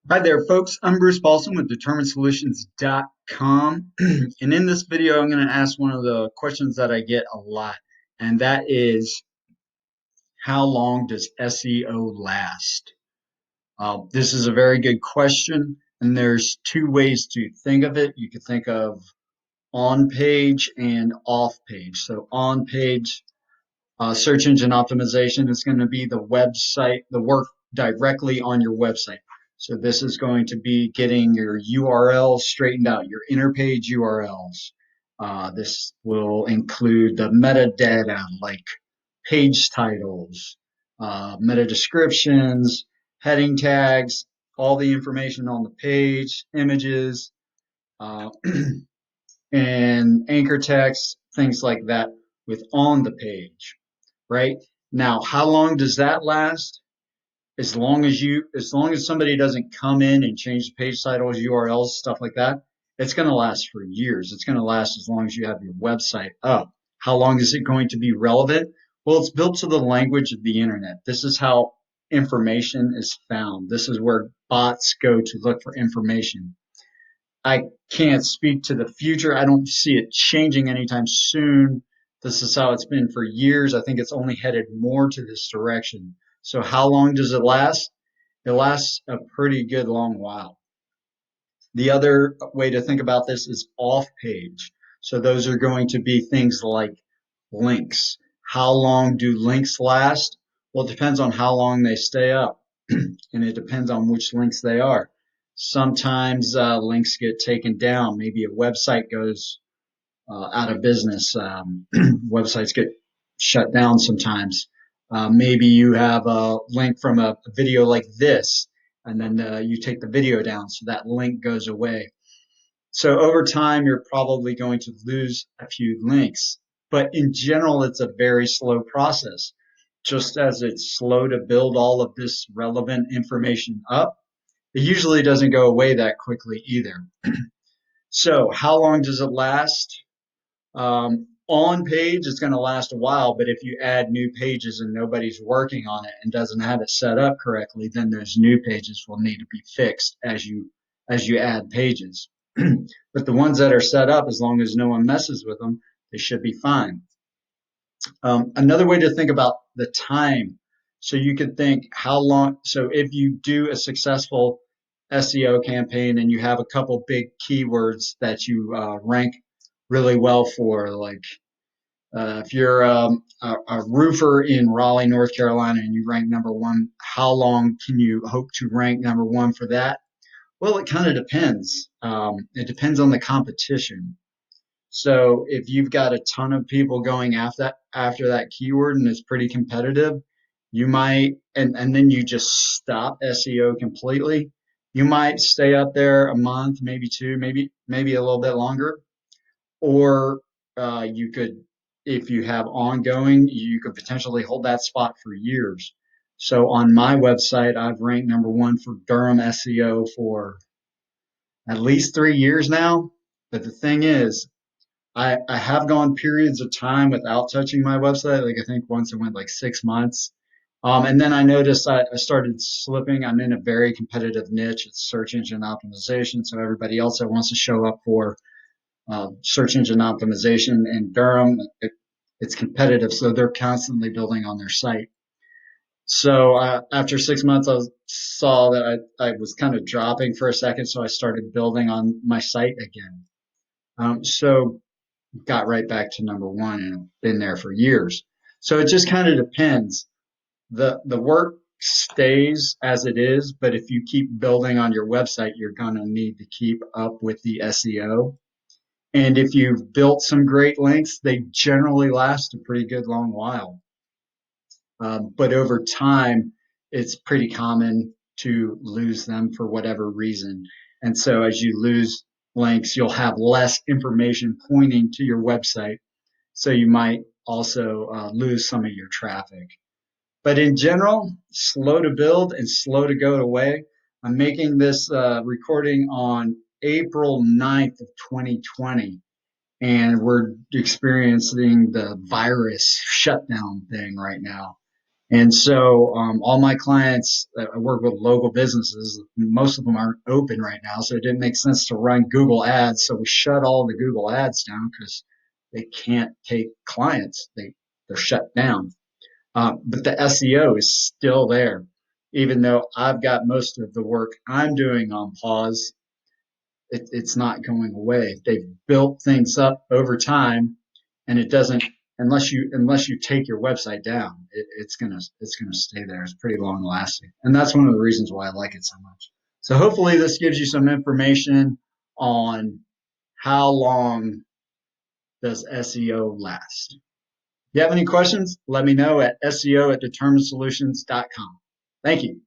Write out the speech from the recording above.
Hi there, folks. I'm Bruce Paulson with DetermineSolutions.com. And in this video, I'm going to ask one of the questions that I get a lot, and that is, how long does SEO last? This is a very good question, and there's two ways to think of it. You could think of on page and off page. So on page search engine optimization is going to be the website, the work directly on your website. So this is going to be getting your URLs straightened out, your inner page URLs. This will include the metadata like page titles, meta descriptions, heading tags, all the information on the page, images, uh, and anchor text, things like that with on the page, right? Now, how long does that last? As long as somebody doesn't come in and change the page titles, URLs, stuff like that, it's going to last for years. It's going to last as long as you have your website up. How long is it going to be relevant? Well, it's built to the language of the internet. This is how information is found. This is where bots go to look for information. I can't speak to the future. I don't see it changing anytime soon. This is how it's been for years. I think it's only headed more to this direction. So how long does it last? It lasts a pretty good long while. The other way to think about this is off page. So those are going to be things like links. How long do links last? Well, it depends on how long they stay up, and it depends on which links they are. Sometimes links get taken down. Maybe a website goes out of business. Websites get shut down sometimes. Maybe you have a link from a video like this, and then you take the video down, so that link goes away. So over time, you're probably going to lose a few links. But in general, it's a very slow process. Just as it's slow to build all of this relevant information up, it usually doesn't go away that quickly either. So how long does it last? On page, it's going to last a while, but if you add new pages and nobody's working on it and doesn't have it set up correctly, then those new pages will need to be fixed as you add pages. But the ones that are set up, as long as no one messes with them, they should be fine. Another way to think about the time, so you could think how long. So if you do a successful SEO campaign and you have a couple big keywords that you rank really well for, like if you're a roofer in Raleigh, North Carolina, and you rank number one, how long can you hope to rank number one for that? Well, it kind of depends. It depends on the competition. So if you've got a ton of people going after that keyword and it's pretty competitive, you might and then you just stop SEO completely. You might stay up there a month, maybe two, maybe a little bit longer, or you could, if you have ongoing, you could potentially hold that spot for years. So on my website, I've ranked number one for Durham SEO for at least 3 years now. But the thing is, I have gone periods of time without touching my website. Like I think once it went like 6 months. And then I noticed I started slipping. I'm in a very competitive niche. It's search engine optimization. So everybody else that wants to show up for search engine optimization in Durham, it's competitive. So they're constantly building on their site. So after 6 months, saw that I was kind of dropping for a second. So I started building on my site again. So got right back to number one and have been there for years. So it just kind of depends. The work stays as it is, but if you keep building on your website, you're gonna need to keep up with the SEO. And if you've built some great links, they generally last a pretty good long while. But over time, it's pretty common to lose them for whatever reason. And so as you lose links, you'll have less information pointing to your website. So you might also lose some of your traffic. But in general, slow to build and slow to go away. I'm making this recording on April 9th of 2020, and we're experiencing the virus shutdown thing right now. And so all my clients, I work with local businesses. Most of them aren't open right now, so it didn't make sense to run Google ads. So we shut all the Google ads down because they can't take clients. They're shut down. But the SEO is still there, even though I've got most of the work I'm doing on pause. It's not going away. They've built things up over time, and it doesn't unless you take your website down. It's gonna stay there. It's pretty long lasting, and that's one of the reasons why I like it so much. So hopefully this gives you some information on how long does SEO last. If you have any questions, let me know at SEO@determinedsolutions.com. Thank you.